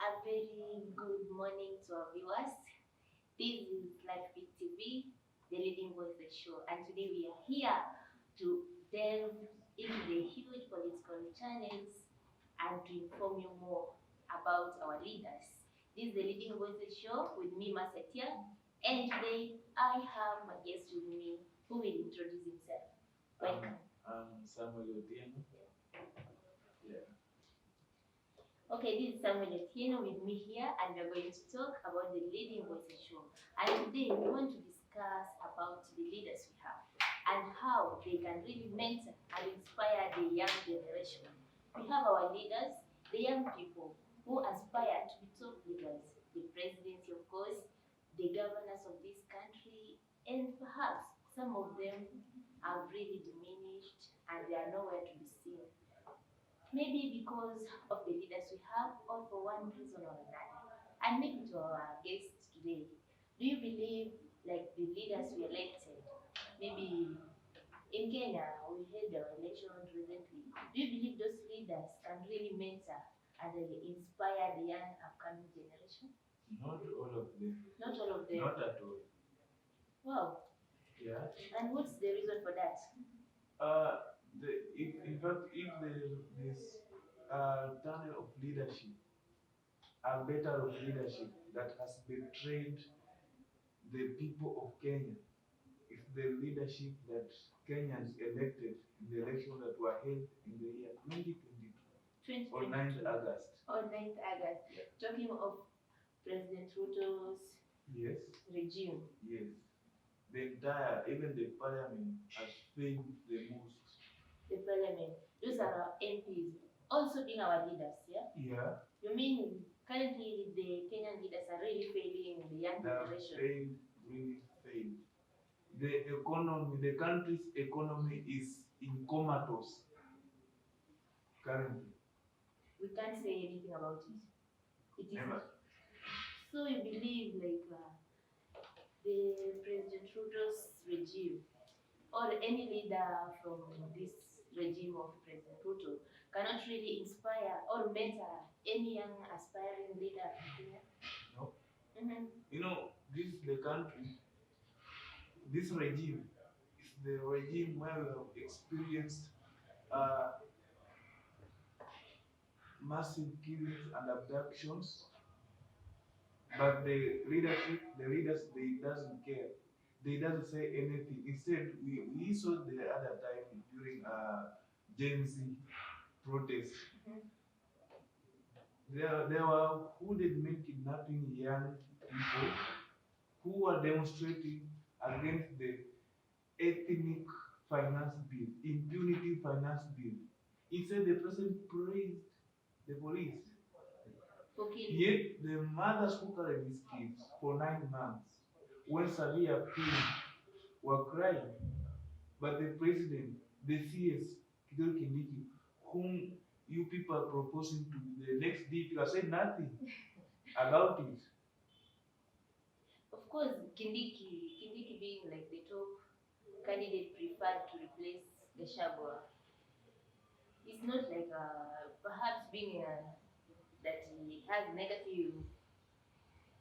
A very good morning to our viewers. This is Life Big TV, the leading voices show, and today we are here to delve into the huge political channels and to inform you more about our leaders. This is the leading voices show with me, Masetia, and today I have my guest with me who will introduce himself. Welcome. I'm Samuel Otieno. Yeah. Okay, this is Samuel Etienne with me here, and we're going to talk about the Leading Voices show. And today we want to discuss about the leaders we have and how they can really mentor and inspire the young generation. We have our leaders, the young people who aspire to be top leaders, the presidency, of course, the governors of this country, and perhaps some of them are really diminished and they are nowhere to be seen. Maybe because of the leaders we have, or for one reason or another. And maybe to our guests today, do you believe like the leaders we elected? Maybe in Kenya, we had our elections recently. Do you believe those leaders can really mentor and inspire the young upcoming generation? Not all of them. Not all of them. Not at all. Wow. Yeah. And what's the reason for that? Uh, in fact, if this tunnel of leadership, a better of leadership that has betrayed the people of Kenya, if the leadership that Kenyans elected in the election that were held in the year 2022 or 9th August. On 9th August. Yeah. Talking of President Ruto's Yes. regime. Yes. The entire, even the parliament has failed the most. The parliament. Those are our MPs, also being our leaders, yeah? Yeah. You mean currently the Kenyan leaders are really failing the young generation? Failed, really failed. The economy, the country's economy is in comatose currently. We can't say anything about it. It is. Never. So you believe like the President Ruto's regime or any leader from this regime of President Ruto cannot really inspire or mentor any young aspiring leader in Kenya? No. Mm-hmm. You know, this is the country, this regime is the regime where we have experienced massive killings and abductions, but the leaders, they doesn't care. They doesn't say anything. Instead, we saw the other time during Gen Z protest. There were hooded men kidnapping young people who were demonstrating against the ethnic finance bill, impunity finance bill. Instead, the president praised the police. Okay. Yet the mothers who carried these kids for 9 months, when severe pain, were crying. But the president, the CS, Kithure Kindiki, whom you people are proposing to be the next DP, has said nothing about it. Of course, Kindiki being like the top candidate preferred to replace Gachagua, it's not like perhaps being that he has negative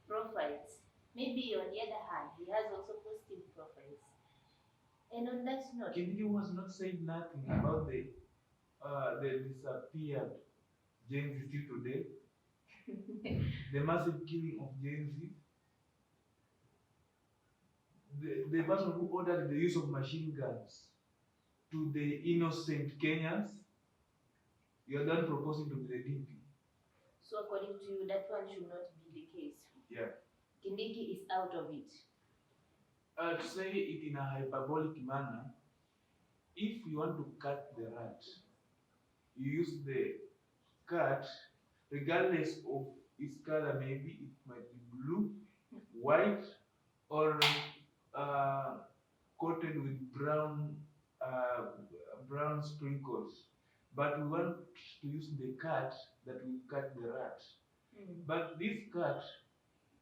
profiles. Maybe on the other hand, he has also positive profiles. And on that note, Kindiki was not saying nothing about the disappeared Gen Z still today, the massive killing of Gen Z, the person who ordered the use of machine guns to the innocent Kenyans, you are then proposing to be the DP. So according to you, that one should not be the case. Yeah. Kindiki is out of it. To say it in a hyperbolic manner, if you want to cut the rat, you use the cut regardless of its color. Maybe it might be blue, white, or coated with brown sprinkles. But we want to use the cut that will cut the rat. But this cut,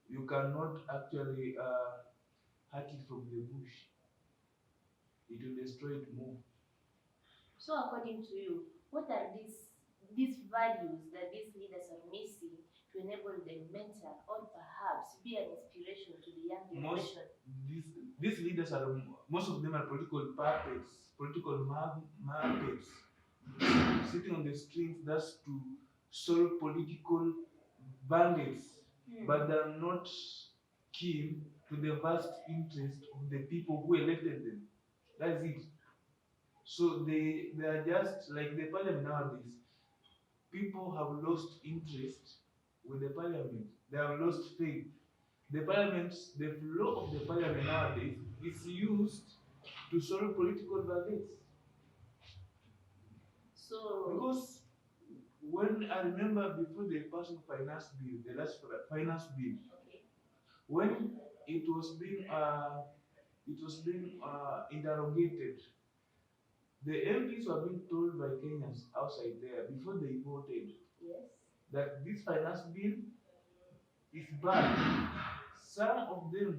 you cannot actually hack it from the bush. It will destroy it more. So according to you, what are these values that these leaders are missing to enable mentor or perhaps be an inspiration to the young Most generation? these these leaders are most of them are political puppets, political muppets, sitting on the streets just to solve political bandits, but they are not keen to the vast interest of the people who elected them. That's it. So they are just like the parliament nowadays. People have lost interest with the parliament. They have lost faith. The parliament, the flow of the parliament nowadays is used to solve political bandits. So, Because when I remember before the passing finance bill, the last finance bill, okay. when it was being interrogated, the MPs were being told by Kenyans outside there before they voted, Yes, that this finance bill is bad. Some of them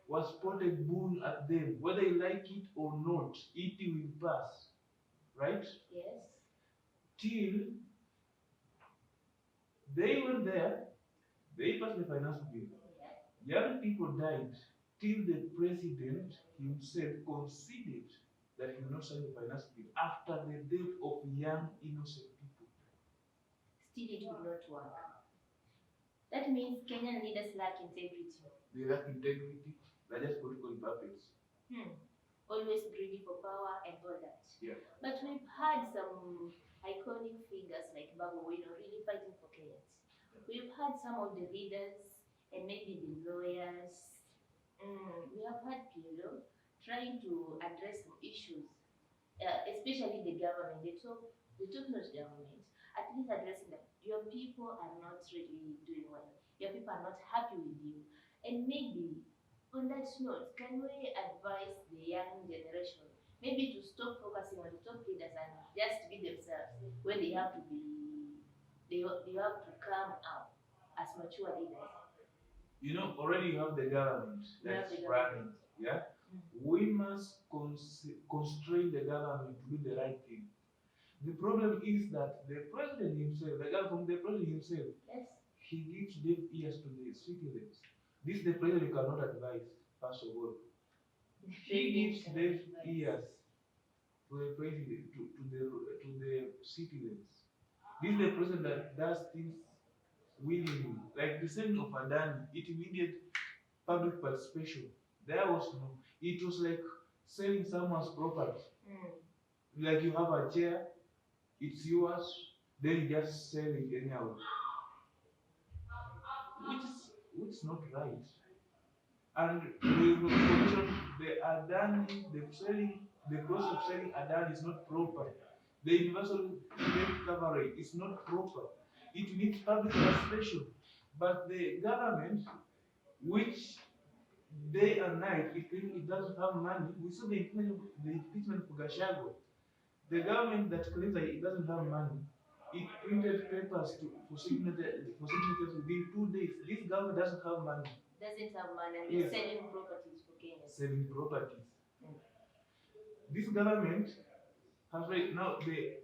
was spotted boon at them, whether you like it or not, it will pass, right? yes, Till they went there, they passed the finance bill. Young people died till the president himself conceded that he will not sign the finance bill after the death of young innocent people. still it would not work. That means Kenyan leaders lack integrity. They lack integrity, they're just political puppets. Always greedy for power and all that. Yeah. But we've had some iconic figures like Babu Wino really fighting for Kenyans. We've had some of the leaders and maybe the lawyers. We have had PLO trying to address some issues, especially the government, the top-notch government, at least addressing that your people are not really doing well. Your people are not happy with you. And maybe on that note, can we advise the young generation maybe to stop focusing on the top leaders and just be themselves when they have to be, they have to come up as mature leaders? You know, already you have the government that's the running. Yeah, we must constrain the government to do the right thing. The problem is that the president himself, the guy from the president himself, Yes. he gives deaf ears to the citizens. This the president cannot advise, first of all. He gives deaf ears to the president, to the citizens. This is the president that does things willingly. Like the saying of Adani, it needed public participation. There was no, it was like selling someone's property. Like you have a chair, it's yours, then you just sell it anyhow. Which is not right. And the information the Adani, the process of selling Adani is not proper. The universal health coverage is not proper. It needs public participation. But the government, which day and night, it doesn't have money. We saw the impeachment of Gachagua. The government that claims that it doesn't have money, it printed papers for signatures within 2 days. This government doesn't have money. Doesn't have money and Yes. selling properties for Kenya. Selling properties. This government has right now the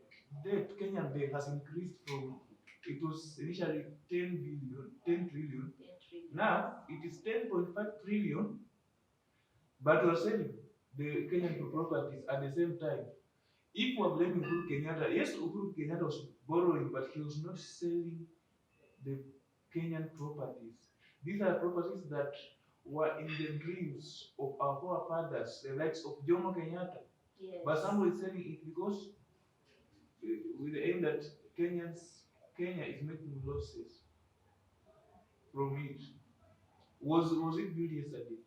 debt, Kenyan debt has increased from, it was initially 10 trillion. Now it is 10.5 trillion, but we're selling the Kenyan properties at the same time. If we're blaming Uhuru Kenyatta, yes, Uhuru Kenyatta was borrowing, but he was not selling the Kenyan properties. These are properties that were in the dreams of our forefathers, the likes of Jomo Kenyatta. Yes. But somebody is selling it because with the aim that Kenya is making losses from it. Was it built yesterday?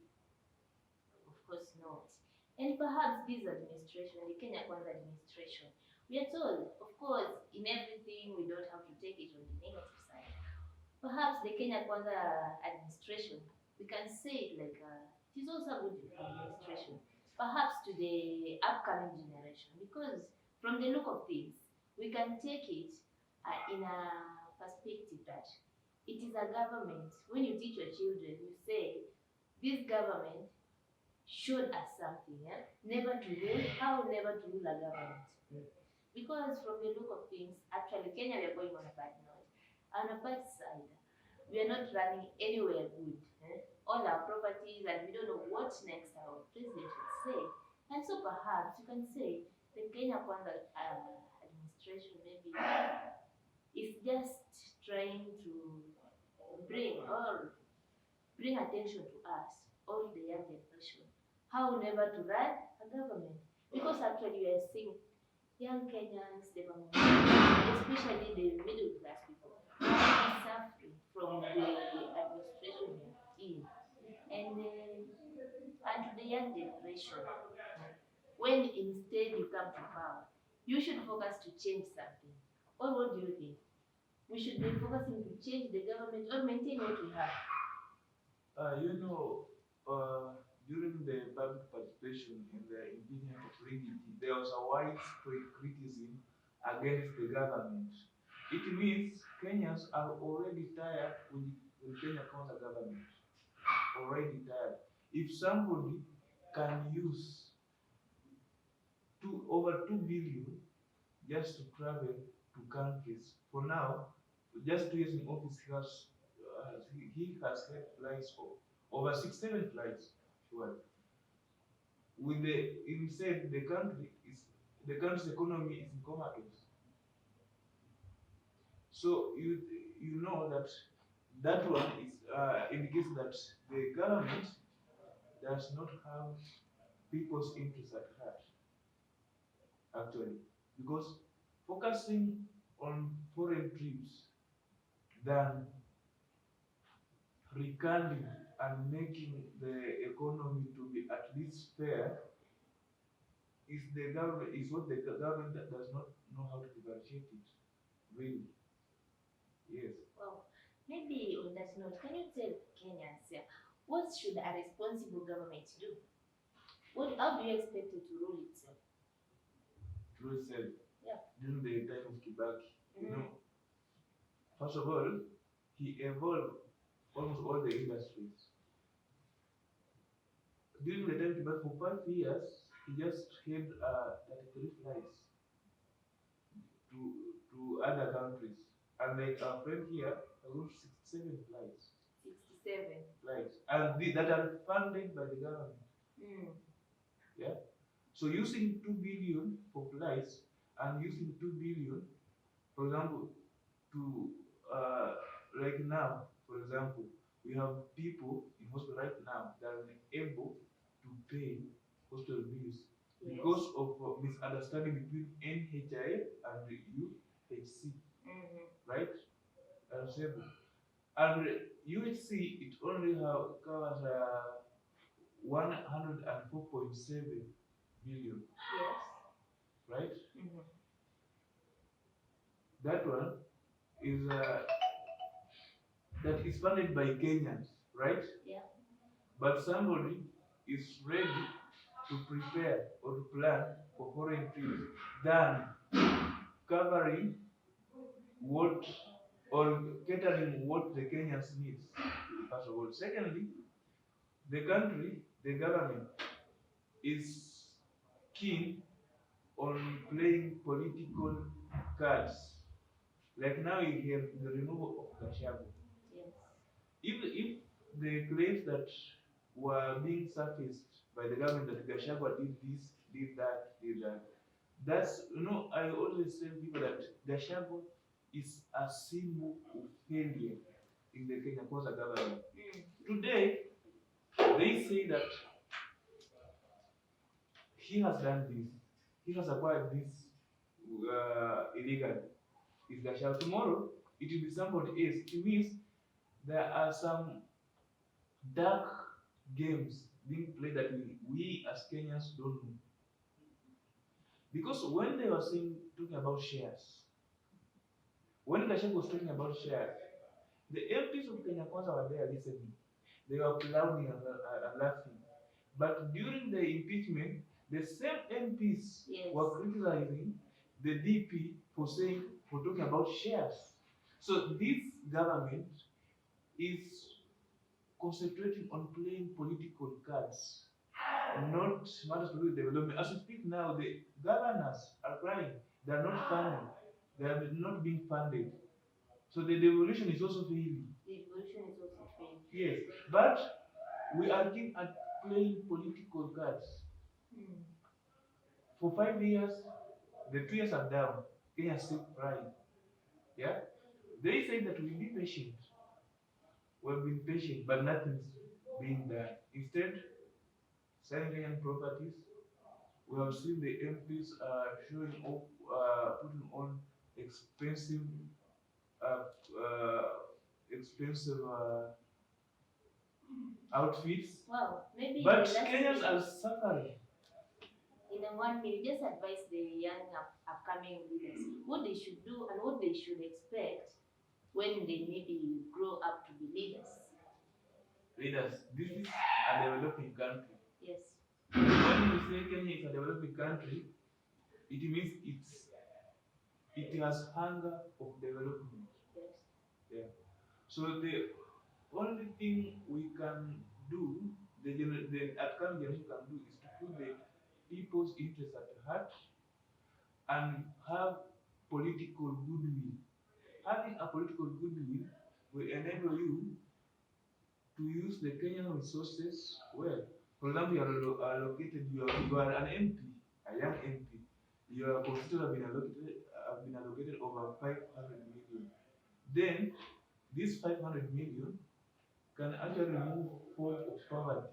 Of course not. And perhaps this administration, the Kenya Kwanza administration, we are told, of course, in everything we don't have to take it on the negative side. Perhaps the Kenya Kwanza administration, we can say it like it is also a good administration. Perhaps to the upcoming generation, because from the look of things, we can take it in a perspective that it is a government. When you teach your children, you say, this government showed us something, never to rule, how never to rule a government. Because from the look of things, actually Kenya we are going on a bad note. On a bad side, we are not running anywhere good. All our properties, and we don't know what next our president will say. And so perhaps you can say the Kenya Kwanza administration maybe is just trying to bring attention to us, all the young generation, how never to run a government. Because actually we are seeing young Kenyans, especially the middle class people, are suffering from the administration we are in. And to the young generation, when instead you come to power, you should focus to change something. Or what do you think? We should be focusing to change the government or maintain what we have. You know, during the public participation in the impeachment of Rigidi, there was a widespread criticism against the government. It means Kenyans are already tired with Kenya Kwanza government. Already tired. If somebody can use over 2 billion just to travel to countries, for now, just 2 years in office, he has had flights of over 6, 7 flights. Sure. With the instead the country's economy is in comatose. So you know that one is indicates that the government does not have people's interests at heart, actually, because focusing on foreign trips than recurring and making the economy to be at least fair is what the government that does not know how to differentiate it. Really. Yes. Well, maybe on that note, can you tell Kenyans what should a responsible government do? How do you expect it to rule itself? Rule itself. Yeah. During the time of Kibaki, you know, first of all, he evolved almost all the industries. During the time Kibaki, for 5 years, he just had 33 flights to other countries. And like our friend here, I wrote 67 flights. 67 flights. And that are funded by the government. Yeah. So using 2 billion for flights and using 2 billion, for example, to like now, for example, we have people in hospital right now that are able to pay hospital bills. Yes. Because of misunderstanding between NHI and UHC, right? And UHC, it only covers 104.7 billion. Yes. Right? That one is that is funded by Kenyans, right? Yeah. But somebody is ready to prepare or to plan for foreign trips than covering what or catering what the Kenyans needs. First of all. Secondly, the government is keen on playing political cards. Like now you have the removal of Gashago. Yes. If the claims that were being surfaced by the government that Gashago did this, did that, that's, I always tell people that Gashago is a symbol of failure in the Kenya Kwanza government. Today, they say that he has done this, he has acquired this illegally. Is Gashago. Tomorrow, it will be somebody else. It means there are some dark games being played that we as Kenyans don't know. Because when they were talking about shares, when Gashago was talking about shares, the MPs of Kenya Kwanza were there listening. They were applauding and laughing. But during the impeachment, the same MPs were criticizing the DP for talking about shares. So this government is concentrating on playing political cards, not matters to do with development. As we speak now, the governors are crying. They are not funded. They are not being funded. So the devolution is also failing. The Yes, but we are looking at playing political cards. Mm. For 5 years, the 2 years are down. Kenya still crying. Yeah, they say that we'll be patient. We've been patient, but nothing's being done. Instead, selling Kenyan properties. We have seen the MPs showing off, putting on expensive, uh, uh, expensive outfits. Wow, maybe But the last Kenyans are minute, suffering. in a 1 minute, just advise the young upcoming leaders what they should do and what they should expect when they maybe grow up to be leaders. Leaders, this is a developing country. Yes. When you say Kenya is a developing country, it means it has hunger of development. Yes. Yeah. So the only thing we can do, the upcoming generation can do, is to put the people's interests at heart and have political goodwill. Having a political goodwill will enable you to use the Kenyan resources well. For example, you are an MP, a young MP. Your constituents have been allocated over 500 million. Then, this 500 million can actually remove form of poverty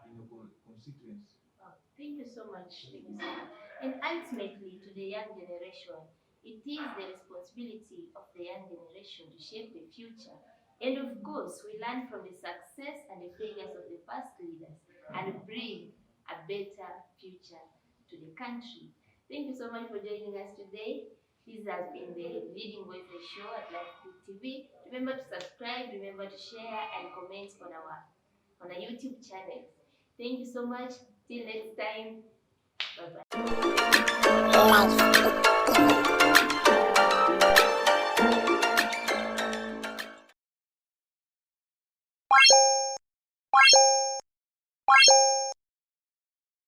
in your constituency. Oh, thank you so much. Thank you so much. And ultimately, to the young generation, it is the responsibility of the young generation to shape the future. And of course, we learn from the success and the failures of the past leaders and bring a better future to the country. Thank you so much for joining us today. This has been the Leading Voices show at Life TV. Remember to subscribe, remember to share and comment on our YouTube channel. Thank you so much. Till next time. Bye bye.